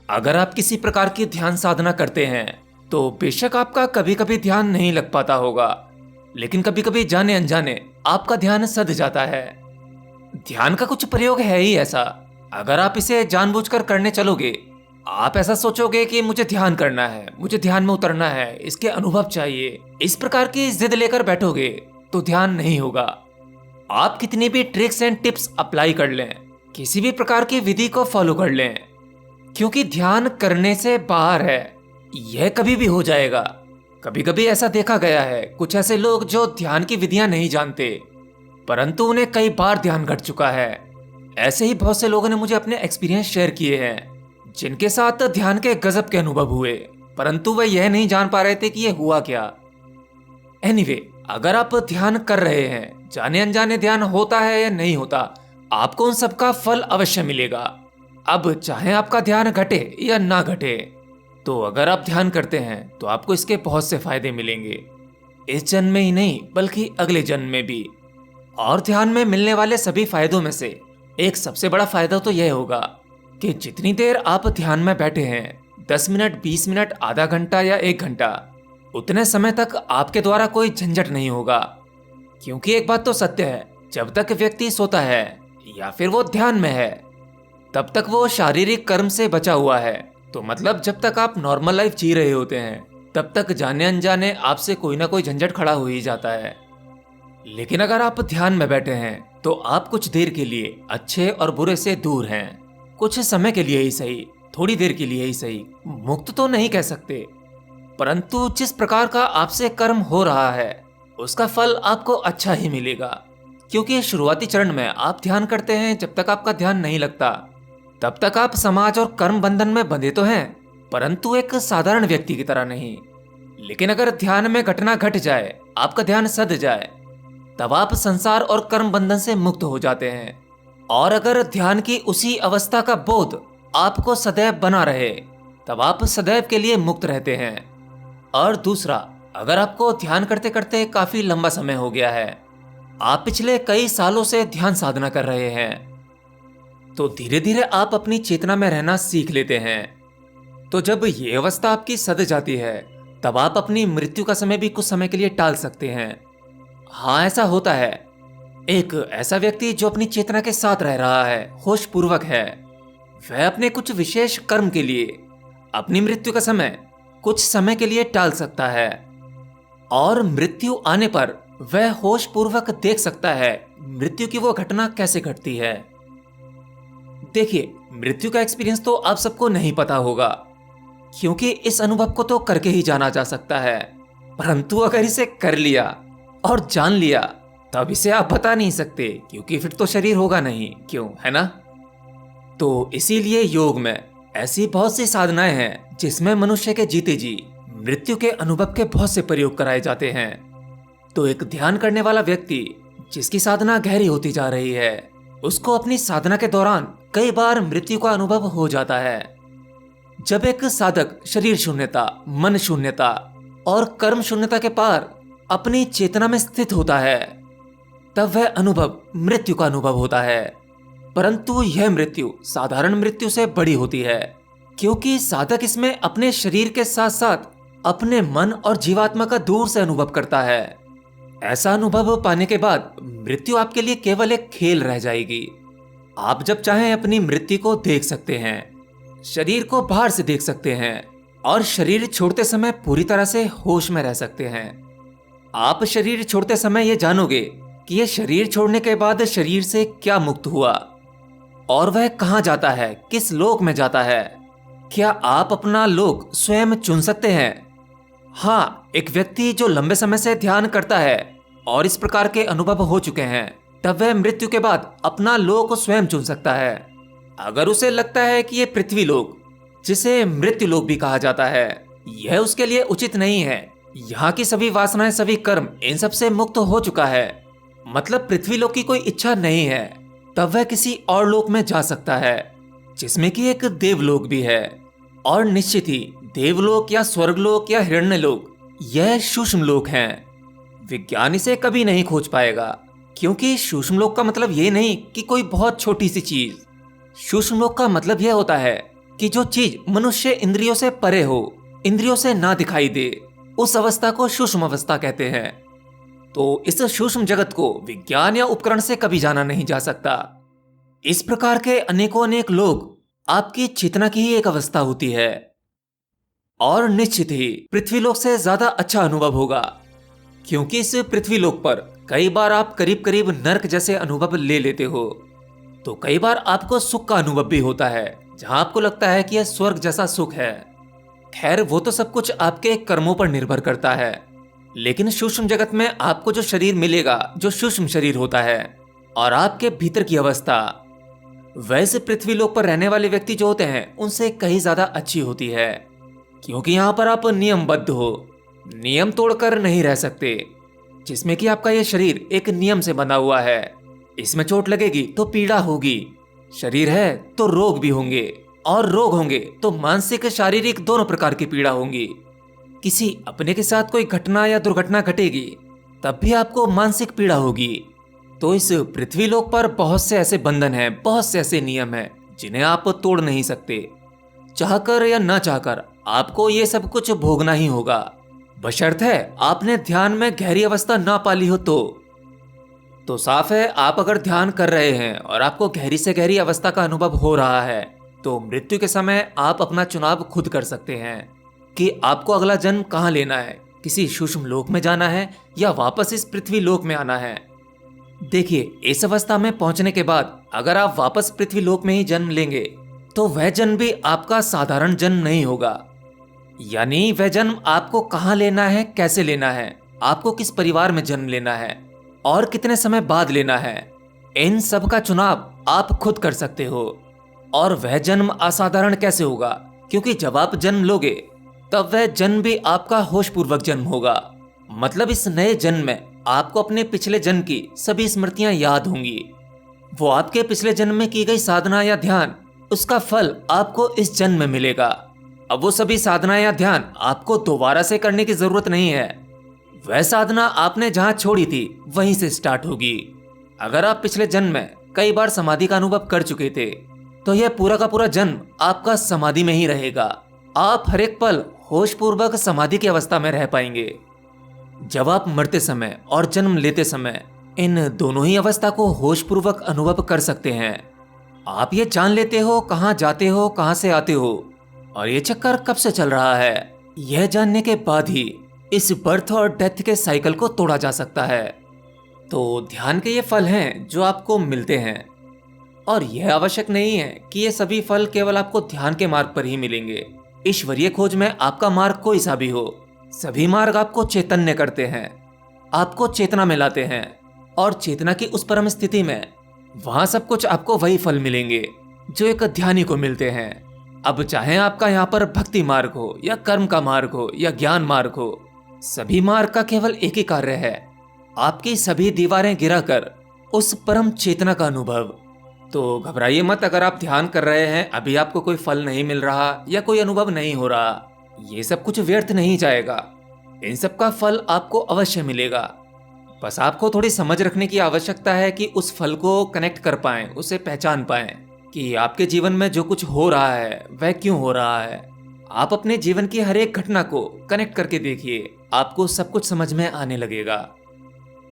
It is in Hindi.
अगर आप किसी प्रकार की ध्यान साधना करते हैं तो बेशक आपका कभी कभी ध्यान नहीं लग पाता होगा, लेकिन कभी कभी जाने अनजाने आपका ध्यान सध जाता है। ध्यान का कुछ प्रयोग है ही ऐसा। अगर आप इसे जानबूझकर करने चलोगे, आप ऐसा सोचोगे कि मुझे ध्यान करना है, मुझे ध्यान में उतरना है, इसके अनुभव चाहिए, इस प्रकार की जिद लेकर बैठोगे तो ध्यान नहीं होगा। आप कितनी भी ट्रिक्स एंड टिप्स अप्लाई कर लें, किसी भी प्रकार की विधि को फॉलो कर लें, क्योंकि ध्यान करने से बाहर है, यह कभी भी हो जाएगा। कभी कभी ऐसा देखा गया है, कुछ ऐसे लोग जो ध्यान की विधियां नहीं जानते, परंतु उन्हें कई बार ध्यान घट चुका है। ऐसे ही बहुत से लोगों ने मुझे अपने एक्सपीरियंस शेयर किए हैं, जिनके साथ ध्यान के गजब के अनुभव हुए, परंतु वे यह नहीं जान पा रहे थे कि यह हुआ क्या। एनीवे, अगर आप ध्यान कर रहे हैं, जाने अनजाने ध्यान होता है या नहीं होता, आपको उन सबका फल अवश्य मिलेगा। अब चाहे आपका ध्यान घटे या ना घटे, तो अगर आप ध्यान करते हैं तो आपको इसके बहुत से फायदे मिलेंगे, इस जन्म में ही नहीं बल्कि अगले जन्म में भी। और ध्यान में मिलने वाले सभी फायदों में से एक सबसे बड़ा फायदा तो यह होगा कि जितनी देर आप ध्यान में बैठे हैं, 10 मिनट, 20 मिनट, आधा घंटा या 1 घंटा, उतने समय तक आपके द्वारा कोई झंझट नहीं होगा। क्योंकि एक बात तो सत्य है, जब तक व्यक्ति सोता है या फिर वो ध्यान में है, तब तक वो शारीरिक कर्म से बचा हुआ है। तो मतलब जब तक आप नॉर्मल लाइफ जी रहे होते हैं, तब तक जाने अनजाने आपसे कोई ना कोई झंझट खड़ा हो ही जाता है। लेकिन अगर आप ध्यान में बैठे हैं तो आप कुछ देर के लिए अच्छे और बुरे से दूर हैं। कुछ समय के लिए ही सही, थोड़ी देर के लिए ही सही, मुक्त तो नहीं कह सकते, परंतु जिस प्रकार का आपसे कर्म हो रहा है उसका फल आपको अच्छा ही मिलेगा। क्योंकि शुरुआती चरण में आप ध्यान करते हैं, जब तक आपका ध्यान नहीं लगता तब तक आप समाज और कर्म बंधन में बंधे तो हैं, परंतु एक साधारण व्यक्ति की तरह नहीं। लेकिन अगर ध्यान में घटना घट जाए, आपका ध्यान सध जाए, तब आप संसार और कर्म बंधन से मुक्त हो जाते हैं। और अगर ध्यान की उसी अवस्था का बोध आपको सदैव बना रहे, तब आप सदैव के लिए मुक्त रहते हैं। और दूसरा, अगर आपको ध्यान करते करते काफी लंबा समय हो गया है, आप पिछले कई सालों से ध्यान साधना कर रहे हैं, तो धीरे धीरे आप अपनी चेतना में रहना सीख लेते हैं। तो जब ये अवस्था आपकी सध जाती है, तब आप अपनी मृत्यु का समय भी कुछ समय के लिए टाल सकते हैं। हाँ, ऐसा होता है। एक ऐसा व्यक्ति जो अपनी चेतना के साथ रह रहा है, होश पूर्वक है, वह अपने कुछ विशेष कर्म के लिए अपनी मृत्यु का समय कुछ समय के लिए टाल सकता है, और मृत्यु आने पर वह होश पूर्वक देख सकता है मृत्यु की वो घटना कैसे घटती है। देखिए, मृत्यु का एक्सपीरियंस तो आप सबको नहीं पता होगा, क्योंकि इस अनुभव को तो करके ही जाना जा सकता है, परंतु अगर इसे कर लिया और जान लिया, तब इसे आप बता नहीं सकते, क्योंकि फिर तो शरीर होगा नहीं, क्यों, है ना? तो इसीलिए योग में ऐसी बहुत सी साधनाएं हैं जिसमें मनुष्य के जीते जी मृत्यु के अनुभव के बहुत से प्रयोग कराए जाते हैं। तो एक ध्यान करने वाला व्यक्ति जिसकी साधना गहरी होती जा रही है, उसको अपनी साधना के दौरान कई बार मृत्यु का अनुभव हो जाता है। जब एक साधक शरीर शून्यता, मन शून्यता और कर्म शून्यता के पार अपनी चेतना में स्थित होता है, तब वह अनुभव मृत्यु का अनुभव होता है। परंतु यह मृत्यु साधारण मृत्यु से बड़ी होती है, क्योंकि साधक इसमें अपने शरीर के साथ साथ अपने मन और जीवात्मा का दूर से अनुभव करता है। ऐसा अनुभव पाने के बाद मृत्यु आपके लिए केवल एक खेल रह जाएगी। आप जब चाहें अपनी मृत्यु को देख सकते हैं, शरीर को बाहर से देख सकते हैं, और शरीर छोड़ते समय पूरी तरह से होश में रह सकते हैं। आप शरीर छोड़ते समय ये जानोगे कि यह शरीर छोड़ने के बाद शरीर से क्या मुक्त हुआ, और वह कहाँ जाता है, किस लोक में जाता है। क्या आप अपना लोक स्वयं चुन सकते हैं? हाँ, एक व्यक्ति जो लंबे समय से ध्यान करता है और इस प्रकार के अनुभव हो चुके हैं, तब वह मृत्यु के बाद अपना लोक स्वयं चुन सकता है। अगर उसे लगता है कि यह पृथ्वी लोक, जिसे मृत्यु लोक भी कहा जाता है, यह उसके लिए उचित नहीं है, यहाँ की सभी वासनाएं, सभी कर्म इन सब से मुक्त हो चुका है, मतलब पृथ्वी लोक की कोई इच्छा नहीं है, तब वह किसी और लोक में जा सकता है, जिसमें कि एक देवलोक भी है। और निश्चित ही देवलोक या स्वर्गलोक या हिरण्यलोक, यह सूक्ष्म लोक हैं। विज्ञान इसे कभी नहीं खोज पाएगा, क्योंकि सूक्ष्म लोक का मतलब ये नहीं कि कोई बहुत छोटी सी चीज। सूक्ष्म लोक का मतलब यह होता है कि जो चीज मनुष्य इंद्रियों से परे हो, इंद्रियों से ना दिखाई दे, उस अवस्था को सूक्ष्म अवस्था कहते हैं। तो इस सूक्ष्म जगत को विज्ञान या उपकरण से कभी जाना नहीं जा सकता। इस प्रकार के अनेकों अनेक लोग आपकी चेतना की ही एक अवस्था होती है, और निश्चित ही पृथ्वीलोक से ज्यादा अच्छा अनुभव होगा, क्योंकि इस पृथ्वीलोक पर कई बार आप करीब करीब नरक जैसे अनुभव ले लेते हो, तो कई बार आपको सुख का अनुभव भी होता है, जहां आपको लगता है कि यह स्वर्ग जैसा सुख है। खैर, वो तो सब कुछ आपके कर्मों पर निर्भर करता है, लेकिन सूक्ष्म जगत में आपको जो शरीर मिलेगा, जो सूक्ष्म शरीर होता है, और आपके भीतर की अवस्था, वैसे पृथ्वीलोक पर रहने वाले व्यक्ति जो होते हैं उनसे कहीं ज्यादा अच्छी होती है, क्योंकि यहाँ पर आप नियमबद्ध हो, नियम तोड़कर नहीं रह सकते। जिसमें कि आपका यह शरीर एक नियम से बंधा हुआ है, इसमें चोट लगेगी तो पीड़ा होगी, शरीर है तो रोग भी होंगे, और रोग होंगे तो मानसिक शारीरिक दोनों प्रकार की पीड़ा होंगी। किसी अपने के साथ कोई घटना या दुर्घटना घटेगी तब भी आपको मानसिक पीड़ा होगी। तो इस पृथ्वीलोक पर बहुत से ऐसे बंधन हैं, बहुत से ऐसे नियम हैं जिन्हें आप तोड़ नहीं सकते। चाहकर या ना चाहकर आपको ये सब कुछ भोगना ही होगा, बशर्ते आपने ध्यान में गहरी अवस्था ना पाली हो तो साफ है, आप अगर ध्यान कर रहे हैं और आपको गहरी से गहरी अवस्था का अनुभव हो रहा है, तो मृत्यु के समय आप अपना चुनाव खुद कर सकते हैं कि आपको अगला जन्म कहाँ लेना है, किसी सूक्ष्म लोक में जाना है या वापस इस पृथ्वी लोक में आना है। देखिए, इस अवस्था में पहुंचने के बाद अगर आप वापस पृथ्वी लोक में ही जन्म लेंगे तो वह जन्म भी आपका साधारण जन्म नहीं होगा। यानी वह जन्म आपको कहाँ लेना है, कैसे लेना है, आपको किस परिवार में जन्म लेना है और कितने समय बाद लेना है, इन सब का चुनाव आप खुद कर सकते हो। और वह जन्म असाधारण कैसे होगा, क्योंकि जब आप जन्म लोगे तब वह जन्म भी आपका होशपूर्वक जन्म होगा। मतलब इस नए जन्म में आपको अपने पिछले जन्म की सभी स्मृतियां याद होंगी। वो आपके पिछले जन्म में की गई साधना या ध्यान, उसका फल आपको इस जन्म में मिलेगा। अब वो सभी साधना या ध्यान आपको दोबारा से करने की जरूरत नहीं है, वह साधना आपने जहां छोड़ी थी वहीं से स्टार्ट होगी। अगर आप पिछले जन्म में कई बार समाधि का अनुभव कर चुके थे तो यह पूरा का पूरा जन्म आपका समाधि में ही रहेगा। आप हर एक पल होशपूर्वक समाधि की अवस्था में रह पाएंगे। जब आप मरते समय और जन्म लेते समय इन दोनों ही अवस्था को होशपूर्वक अनुभव कर सकते हैं। आप ये जान लेते हो कहाँ जाते हो, कहाँ से आते हो और ये चक्कर कब से चल रहा है। यह जानने के बाद ही इस बर्थ और डेथ के साइकिल को तोड़ा जा सकता है। तो ध्यान के ये फल हैं जो आपको मिलते हैं, और यह आवश्यक नहीं है कि ये सभी फल केवल आपको ध्यान के मार्ग पर ही मिलेंगे। ईश्वरीय खोज में आपका मार्ग कोई सा भी हो, सभी मार्ग आपको चैतन्य करते हैं, आपको चेतना में लाते हैं, और चेतना की उस परम स्थिति में वहां सब कुछ आपको वही फल मिलेंगे जो एक ध्यानी को मिलते हैं। अब चाहे आपका यहाँ पर भक्ति मार्ग हो या कर्म का मार्ग हो या ज्ञान मार्ग हो, सभी मार्ग का केवल एक ही कार्य है, आपकी सभी दीवारें गिराकर उस परम चेतना का अनुभव। तो घबराइए मत अगर आप ध्यान कर रहे हैं, अभी आपको कोई फल नहीं मिल रहा या कोई अनुभव नहीं हो रहा, ये सब कुछ व्यर्थ नहीं जाएगा। इन सब का फल आपको अवश्य मिलेगा। बस आपको थोड़ी समझ रखने की आवश्यकता है कि उस फल को कनेक्ट कर पाएं, उसे पहचान पाएं कि आपके जीवन में जो कुछ हो रहा है वह क्यों हो रहा है। आप अपने जीवन की हर एक घटना को कनेक्ट करके देखिए, आपको सब कुछ समझ में आने लगेगा।